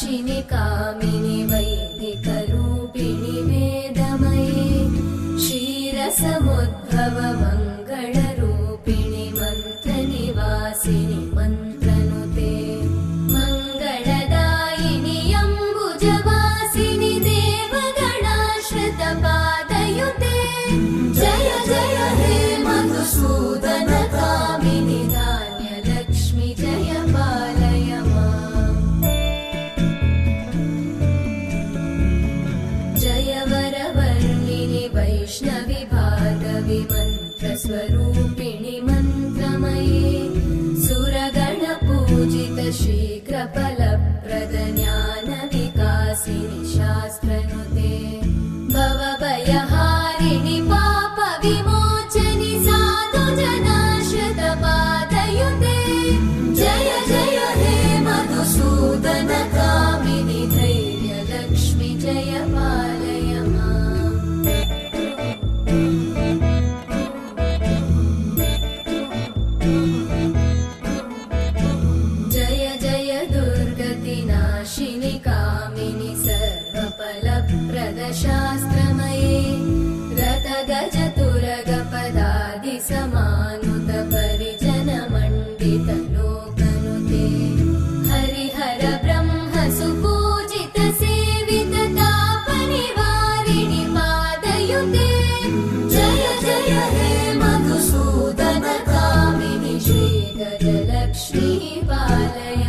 नाशिनि कामिनि वैदिकरूपिणि वेदमये क्षीरसमुद्भव मङ्गलरूपिणि मन्त्रनिवासिनि मन्त्रनुते मङ्गलदायिनि अम्बुजवासिनि देवगणाश्रितपादयुते जय जय हे मधुसूदन कामिनि धान्यलक्ष्मि जय पालय माम् जय वरवर्णिनि वैष्णवि भार्गवि मन्त्रस्वरूपिणि मन्त्रमये सुरगणपूजित शीघ्रफलप्रद ज्ञानविकासिनि शास्त्रनुते भवभयहारिणि पापविमोचनि साधुजनाश्रितपादयुते जय जय हे मधुसूदन कामिनि धैर्यलक्ष्मि जय पालय माम् जय जय दुर्गतिनाशिनि कामिनि सर्वफलप्रद शास्त्रमये रथगजतुरगपदादिसमानुत परिजनमण्डित लोकनुते हरिहर ब्रह्म सुपूजित सेवित तापनिवारिणि पादयुते जय जय हे मधुसूदन कामिनि श्रीगजलक्ष्मी पालय